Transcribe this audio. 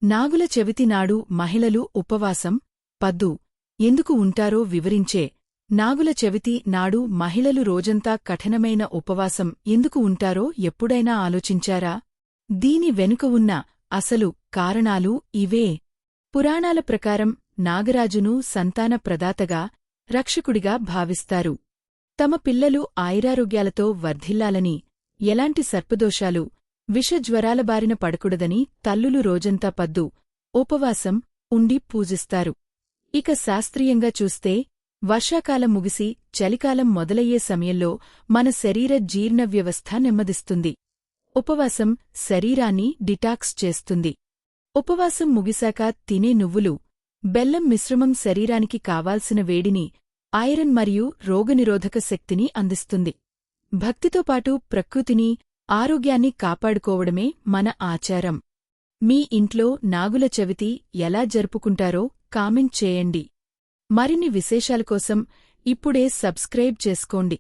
నాగుల చవితి నాడు మహిళలు ఉపవాసం పద్దు ఎందుకు ఉంటారో వివరించే నాగుల చవితి నాడు మహిళలు రోజంతా కఠినమైన ఉపవాసం ఎందుకు ఉంటారో ఎప్పుడైనా ఆలోచించారా? దీని వెనుక ఉన్న అసలు కారణాలు ఇవే. పురాణాల ప్రకారం నాగరాజును సంతాన ప్రదాతగా, రక్షకుడిగా భావిస్తారు. తమ పిల్లలు ఆయురారోగ్యాలతో వర్ధిల్లాలని, ఎలాంటి సర్పదోషాలు, విషజ్వరాల బారిన పడకూడదని తల్లులు రోజంతా పద్దు, ఉపవాసం ఉండి పూజిస్తారు. ఇక శాస్త్రీయంగా చూస్తే వర్షాకాలం ముగిసి చలికాలం మొదలయ్యే సమయంలో మన శరీర జీర్ణ వ్యవస్థ నెమ్మదిస్తుంది. ఉపవాసం శరీరాన్ని డిటాక్స్ చేస్తుంది. ఉపవాసం ముగిశాక తినే నువ్వులు, బెల్లం మిశ్రమం శరీరానికి కావాల్సిన వేడిని, ఐరన్ మరియు రోగనిరోధక శక్తిని అందిస్తుంది. భక్తితో పాటు ప్రకృతిని, ఆరోగ్యాన్ని కాపాడుకోవడమే మన ఆచారం. మీ ఇంట్లో నాగుల చవితి ఎలా జరుపుకుంటారో కామెంట్ చేయండి. మరిన్ని విశేషాల కోసం ఇప్పుడే సబ్స్క్రైబ్ చేసుకోండి.